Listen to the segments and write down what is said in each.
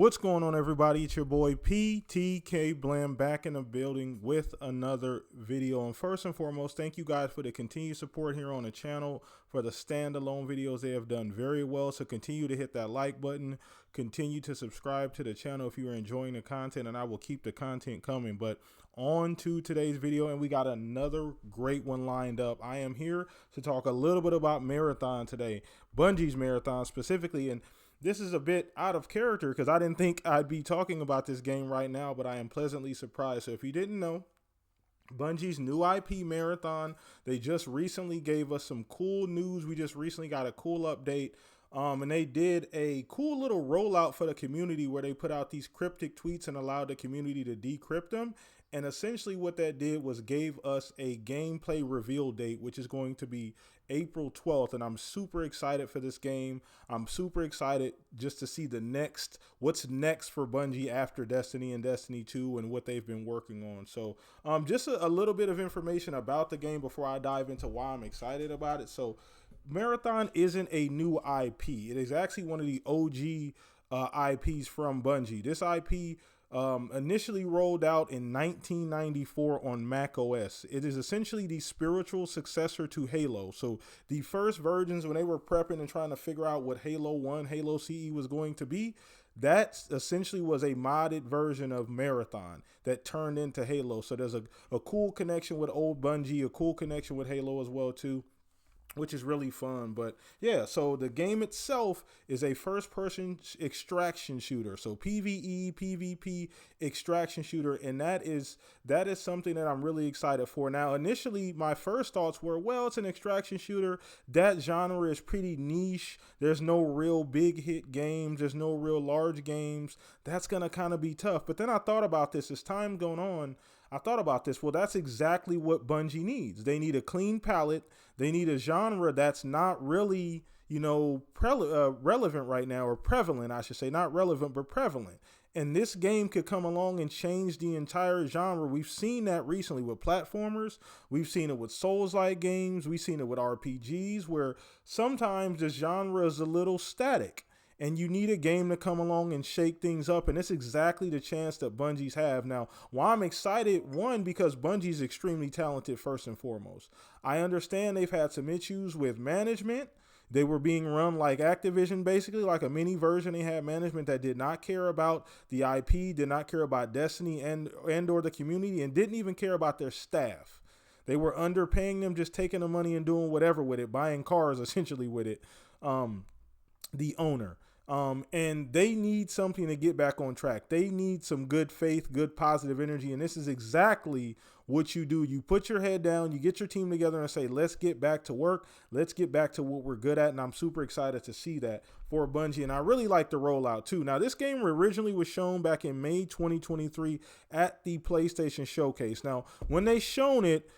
What's going on, everybody? It's your boy PTK Blam back in the building with another video. And first and foremost, thank you guys for the continued support here on the channel. For the standalone videos, they have done very well. So continue to hit that like button. Continue to subscribe to the channel if you are enjoying the content, and I will keep the content coming. But on to today's video, and we got another great one lined up. I am here to talk a little bit about Marathon today, Bungie's Marathon specifically. And this is a bit out of character because I didn't think I'd be talking about this game right now, but I am pleasantly surprised. So if you didn't know, Bungie's new IP Marathon, they just recently gave us some cool news. We just recently got a cool update. And they did a cool little rollout for the community where they put out these cryptic tweets and allowed the community to decrypt them. And essentially what that did was gave us a gameplay reveal date, which is going to be April 12th. And I'm super excited for this game. I'm super excited just to see what's next for Bungie after Destiny and Destiny 2 and what they've been working on. So just a little bit of information about the game before I dive into why I'm excited about it. So Marathon isn't a new IP. It is actually one of the OG IPs from Bungie. This IP initially rolled out in 1994 on Mac OS. It is essentially the spiritual successor to Halo. So the first versions, when they were prepping and trying to figure out what Halo 1, Halo CE was going to be, that essentially was a modded version of Marathon that turned into Halo. So there's a cool connection with old Bungie, a cool connection with Halo as well too, which is really fun. But yeah, so the game itself is a first-person extraction shooter. So PvE, PvP extraction shooter, and that is something that I'm really excited for. Now, initially, my first thoughts were, well, it's an extraction shooter. That genre is pretty niche. There's no real big hit games. There's no real large games. That's going to kind of be tough. But then I thought about this as time going on. I thought about this. Well, that's exactly what Bungie needs. They need a clean palette. They need a genre that's not really, relevant right now, or prevalent, I should say. Not relevant, but prevalent. And this game could come along and change the entire genre. We've seen that recently with platformers. We've seen it with Souls-like games. We've seen it with RPGs, where sometimes the genre is a little static. And you need a game to come along and shake things up. And it's exactly the chance that Bungie's have. Now, why I'm excited, one, because Bungie's extremely talented first and foremost. I understand they've had some issues with management. They were being run like Activision, basically, like a mini version. They had management that did not care about the IP, did not care about Destiny and or the community, and didn't even care about their staff. They were underpaying them, just taking the money and doing whatever with it, buying cars essentially with it, the owner. And they need something to get back on track. They need some good faith, good positive energy. And this is exactly what you do. You put your head down, you get your team together and say, let's get back to work. Let's get back to what we're good at. And I'm super excited to see that for Bungie. And I really like the rollout too. Now, this game originally was shown back in May 2023 at the PlayStation Showcase. Now, when they shown it,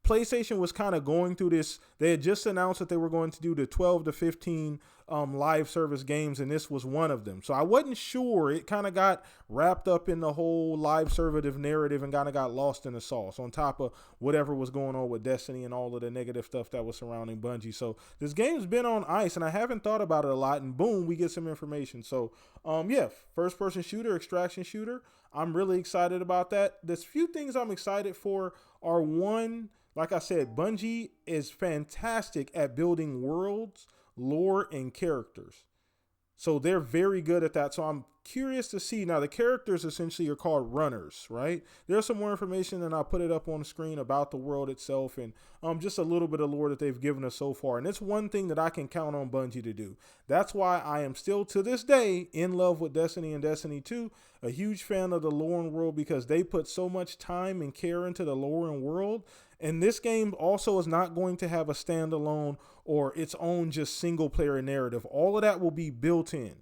PlayStation was kind of going through this. They had just announced that they were going to do the 12 to 15 live service games, and this was one of them. So I wasn't sure. It kind of got wrapped up in the whole live servitive narrative and kind of got lost in the sauce on top of whatever was going on with Destiny and all of the negative stuff that was surrounding Bungie. So this game's been on ice, and I haven't thought about it a lot, and boom, we get some information. So yeah, first-person shooter, extraction shooter. I'm really excited about that. There's few things I'm excited for are, one, like I said, Bungie is fantastic at building worlds, lore, and characters. So they're very good at that. So I'm curious to see. Now, the characters essentially are called runners, right? There's some more information, and I'll put it up on the screen about the world itself and just a little bit of lore that they've given us so far. And it's one thing that I can count on Bungie to do. That's why I am still, to this day, in love with Destiny and Destiny 2. A huge fan of the lore and world because they put so much time and care into the lore and world. And this game also is not going to have a standalone or its own just single player narrative. All of that will be built in.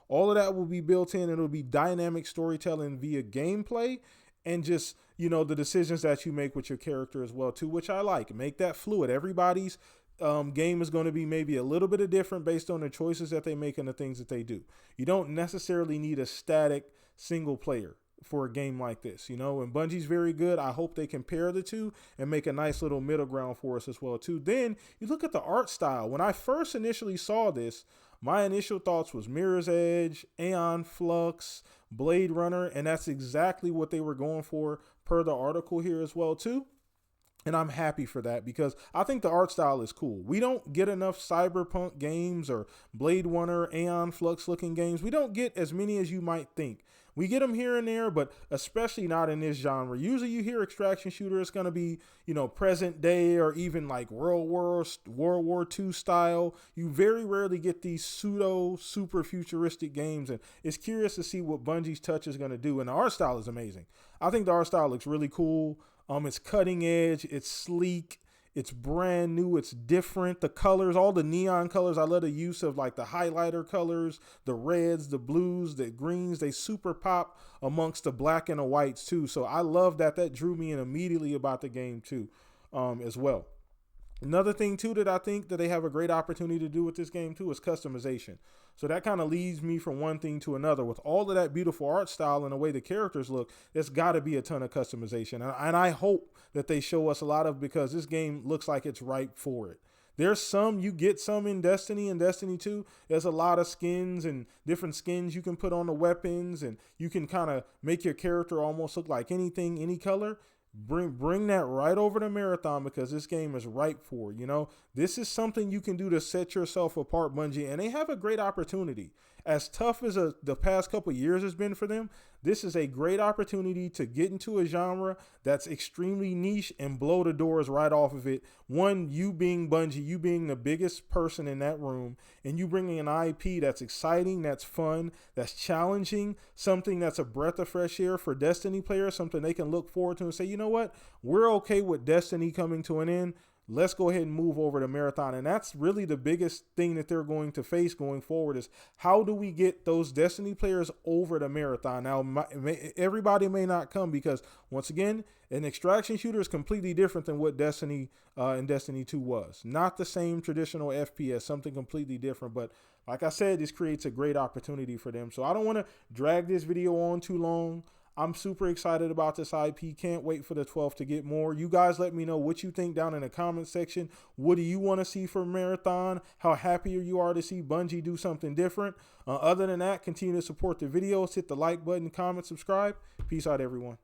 All of that will be built in. It'll be dynamic storytelling via gameplay and just, the decisions that you make with your character as well too, which I like. Make that fluid. Everybody's game is going to be maybe a little bit different based on the choices that they make and the things that they do. You don't necessarily need a static single player for a game like this, and Bungie's very good. I hope they compare the two and make a nice little middle ground for us as well too. Then you look at the art style. When I first initially saw this, my initial thoughts was Mirror's Edge, Aeon Flux, Blade Runner, and that's exactly what they were going for per the article here as well too. And I'm happy for that because I think the art style is cool. We don't get enough cyberpunk games or Blade Runner, Aeon Flux looking games. We don't get as many as you might think. We get them here and there, but especially not in this genre. Usually you hear extraction shooter, it's going to be, present day or even like World War II style. You very rarely get these pseudo super futuristic games, and it's curious to see what Bungie's touch is going to do. And the art style is amazing. I think the art style looks really cool. It's cutting edge, it's sleek, it's brand new, it's different. The colors, all the neon colors, I love the use of like the highlighter colors, the reds, the blues, the greens, they super pop amongst the black and the whites too. So I love that. That drew me in immediately about the game too, as well. Another thing too that I think that they have a great opportunity to do with this game too is customization. So that kind of leads me from one thing to another. With all of that beautiful art style and the way the characters look, there's got to be a ton of customization. And I hope that they show us a lot of, because this game looks like it's ripe for it. There's some, you get some in Destiny and Destiny 2. There's a lot of skins and different skins you can put on the weapons, and you can kind of make your character almost look like anything, any color. Bring that right over to Marathon, because this game is ripe for it. This is something you can do to set yourself apart, Bungie, and they have a great opportunity. As tough as the past couple of years has been for them, this is a great opportunity to get into a genre that's extremely niche and blow the doors right off of it. One, you being Bungie, you being the biggest person in that room, and you bringing an IP that's exciting, that's fun, that's challenging, something that's a breath of fresh air for Destiny players, something they can look forward to and say, you know what, we're okay with Destiny coming to an end. Let's go ahead and move over to Marathon. And that's really the biggest thing that they're going to face going forward, is how do we get those Destiny players over to Marathon? Now, everybody may not come, because once again, an extraction shooter is completely different than what Destiny and Destiny 2 was. Not the same traditional FPS, something completely different. But like I said, this creates a great opportunity for them. So I don't want to drag this video on too long. I'm super excited about this IP. Can't wait for the 12th to get more. You guys let me know what you think down in the comment section. What do you want to see for Marathon? How happy you are to see Bungie do something different? Other than that, continue to support the videos. Hit the like button, comment, subscribe. Peace out, everyone.